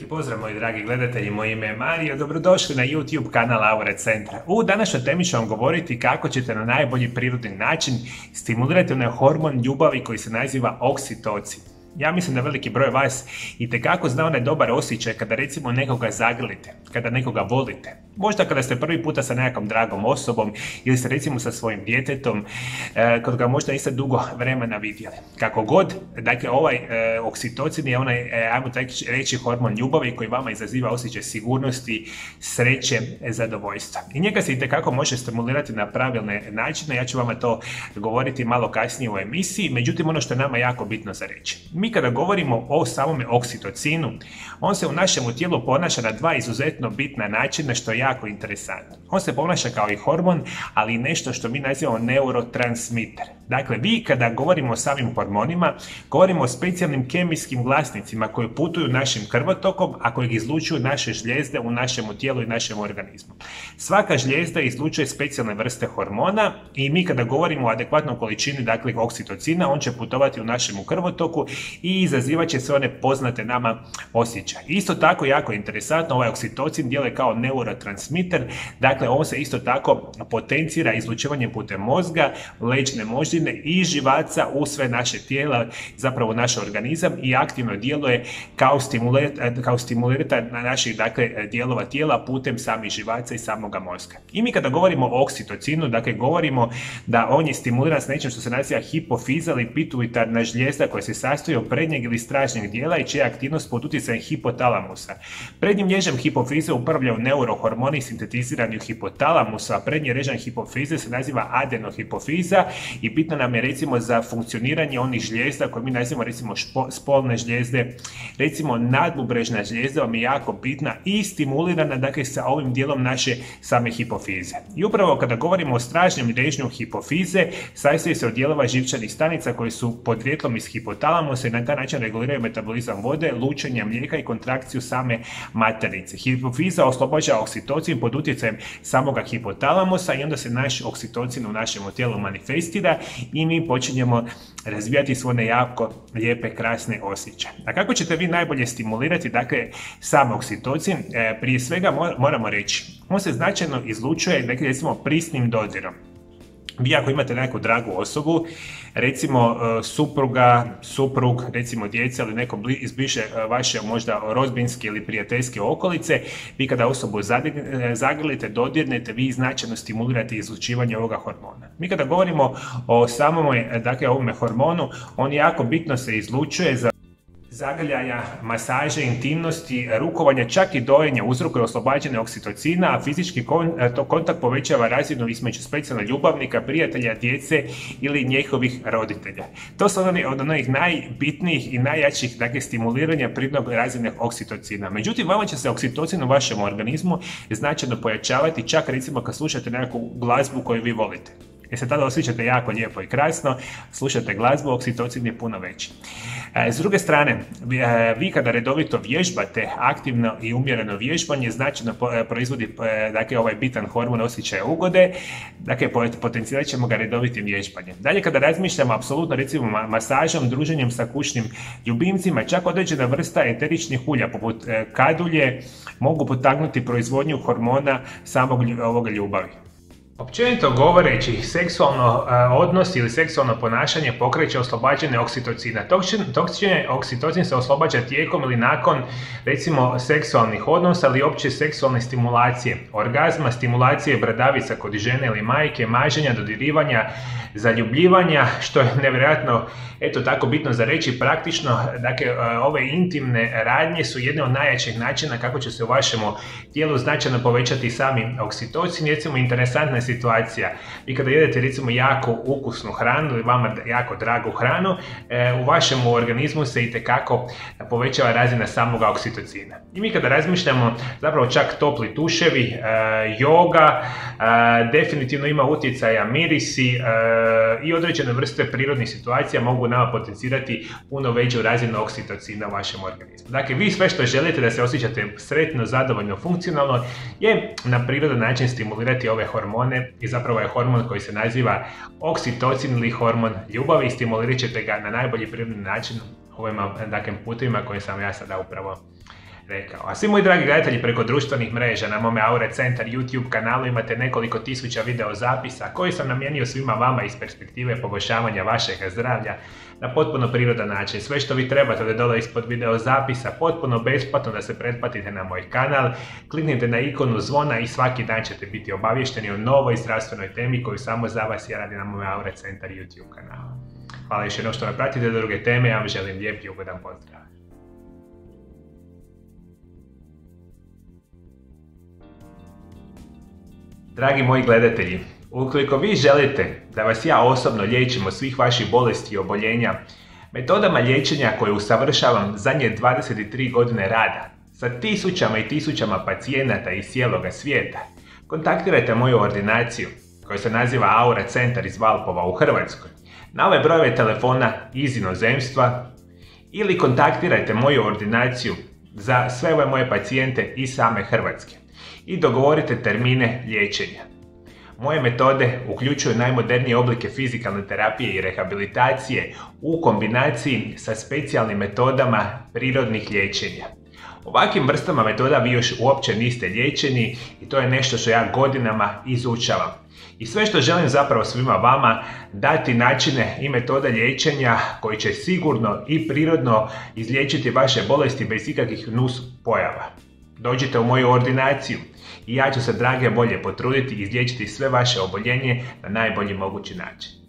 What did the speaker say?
Veliki pozdrav moji dragi gledatelji, moje ime je Mario, dobrodošli na YouTube kanal Aura Centra. U današnjoj temi ću vam govoriti kako ćete na najbolji prirodni način stimulirati onaj hormon ljubavi koji se naziva oksitocin. Ja mislim da veliki broj vas itekako zna onaj dobar osjećaj kada recimo nekoga zagrlite, kada nekoga volite. Možda kada ste prvi puta sa nekakvom dragom osobom ili ste recimo sa svojim djetetom, kod ga možda niste dugo vremena vidjeli. Kako god, dakle ovaj oksitocin je onaj, ajmo tako reći, hormon ljubavi koji vama izaziva osjećaj sigurnosti, sreće, zadovoljstva. I njega se itekako može stimulirati na pravilne načine, ja ću vama to govoriti malo kasnije u emisiji, međutim ono što je nama jako bitno za reći. Mi kada govorimo o samome oksitocinu, on se u našem tijelu ponaša na dva izuzetno bitna načina što je jako interesantno. On se ponaša kao i hormon, ali i nešto što mi nazivamo neurotransmiter. Dakle, vi kada govorimo o samim hormonima, govorimo o specijalnim kemijskim glasnicima koji putuju našim krvotokom, a kojeg izlučuju naše žlijezde u našem tijelu i našem organizmu. Svaka žlijezda izlučuje specijalne vrste hormona i mi kada govorimo o adekvatnoj količini, dakle, oksitocina, on će putovati u našem krvotoku i izazivat će sve one poznate nama osjećaje. Isto tako, jako interesantno, ovaj oksitocin djeluje kao neurotransmiter, dakle on se isto tako potencira izlučivanjem putem mozga, leđne moždine i živaca u sve naše tijela, zapravo naš organizam, i aktivno djeluje kao stimulator na naših, dakle, dijelova tijela putem samih živaca i samoga mozga. I mi kada govorimo o oksitocinu, dakle govorimo da on je stimuliran s nečim što se naziva hipofiza ili pituitarna žlijezda koja se sastoji od prednjeg ili stražnjeg dijela i čija je aktivnost pod utjecajem hipotalamusa. Prednjim režim hipofize upravljaju neurohormoni sintetizirani u hipotalamusu, a prednji režim hipofize se naziva adenohipofiza i bitno nam je recimo za funkcioniranje onih žlijezda koje mi nazivamo recimo spolne žlijezde, recimo nadbubrežna žlijezda vam je jako bitna i stimulirana, dakle, sa ovim dijelom naše same hipofize. I upravo kada govorimo o stražnjem režnju hipofize, sastoji se od dijelova živčanih stanica koji su podrijetlom iz hipotalamusa i na taj način reguliraju metabolizam vode, lučenje mlijeka i kontrakciju same maternice. Hipofiza oslobađa oksitocin pod utjecajem samoga hipotalamusa i onda se naš oksitocin u našem tijelu manifestira i mi počinjemo razvijati svoje jako lijepe, krasne osjećaje. A kako ćete vi najbolje stimulirati, dakle, sam oksitocin? Prije svega moramo reći, on se značajno izlučuje, dakle, recimo prisnim dodirom. Vi ako imate neku dragu osobu, recimo supruga, suprug, recimo djeca ili neko iz bliže vaše možda rodbinske ili prijateljske okolice, vi kada osobu zagrlite, dodirnete, vi značajno stimulirate izlučivanje ovoga hormona. Mi kada govorimo o samom, dakle, ovome hormonu, on jako bitno se izlučuje za zagrljaja, masaže, intimnosti, rukovanja, čak i dojenja uzrokuje oslobađanje oksitocina, a fizički kontakt povećava razinu između specijalnog ljubavnika, prijatelja, djece ili njihovih roditelja. To su od onih najbitnijih i najjačih, dakle, stimuliranja prirodnog razine oksitocina. Međutim, vama će se oksitocin u vašem organizmu značajno pojačavati, čak recimo kad slušate nekakvu glazbu koju vi volite. Jer se tada osjećate jako lijepo i krasno, slušate glazbu, oksitocin je puno veći. S druge strane, vi kada redovito vježbate, aktivno i umjereno vježbanje značajno proizvodi, dakle, ovaj bitan hormon osjećaja ugode, dakle, potencirat ćemo ga redovitim vježbanjem. Dalje, kada razmišljamo apsolutno, recimo, masažom, druženjem sa kućnim ljubimcima, čak određena vrsta eteričnih ulja poput kadulje mogu potaknuti proizvodnju hormona samog ovoga ljubavi. Općenito govoreći, seksualno odnos ili seksualno ponašanje pokreće oslobađanje oksitocina. Oksitocin se oslobađa tijekom ili nakon, recimo, seksualnih odnosa ili opće seksualne stimulacije, orgazma, stimulacije bradavica kod žene ili majke, maženja, dodirivanja, zaljubljivanja, što je nevjerojatno, eto, tako bitno za reći, praktično, dakle, ove intimne radnje su jedne od najjačih načina kako će se u vašem tijelu značajno povećati sami oksitocin. Recimo, interesantna situacija, vi kada jedete recimo jako ukusnu hranu ili vama jako dragu hranu, u vašem organizmu se itekako povećava razina samoga oksitocina. I mi kada razmišljamo, zapravo čak topli tuševi, joga, definitivno ima utjecaja mirisi i određene vrste prirodnih situacija mogu nama potencirati puno veću razinu oksitocina u vašem organizmu. Dakle, vi sve što želite da se osjećate sretno, zadovoljno, funkcionalno je na prirodan način stimulirati ove hormone i zapravo je hormon koji se naziva oksitocin ili hormon ljubavi i stimulirat ćete ga na najbolji prirodni način ovim, dakle, putovima koje sam ja sada upravo rekao. A svi moji dragi gledatelji, preko društvenih mreža na mome Aure Centar YouTube kanalu imate nekoliko tisuća video zapisa koji sam namijenio svima vama iz perspektive poboljšavanja vašeg zdravlja na potpuno prirodan način. Sve što vi trebate da dole ispod video zapisa, potpuno besplatno da se pretplatite na moj kanal, kliknite na ikonu zvona i svaki dan ćete biti obavješteni o novoj zdravstvenoj temi koju samo za vas ja radim na mome Aure Centar YouTube kanalu. Hvala još jednom što me pratite do druge teme, ja vam želim lijep i ugodan pozdrav. Dragi moji gledatelji, ukoliko vi želite da vas ja osobno liječim od svih vaših bolesti i oboljenja, metodama liječenja koje usavršavam zadnje 23 godine rada, sa tisućama i tisućama pacijenata iz cijeloga svijeta, kontaktirajte moju ordinaciju koja se naziva Aure Centar iz Valpova u Hrvatskoj, na ove brojeve telefona iz inozemstva, ili kontaktirajte moju ordinaciju za sve ove moje pacijente iz same Hrvatske i dogovorite termine liječenja. Moje metode uključuju najmodernije oblike fizikalne terapije i rehabilitacije u kombinaciji sa specijalnim metodama prirodnih liječenja. Ovakvim vrstama metoda vi još uopće niste liječeni i to je nešto što ja godinama izučavam. I sve što želim zapravo svima vama dati načine i metode liječenja koji će sigurno i prirodno izliječiti vaše bolesti bez ikakvih nus pojava. Dođite u moju ordinaciju i ja ću se drage volje potruditi i izliječiti sve vaše oboljenje na najbolji mogući način.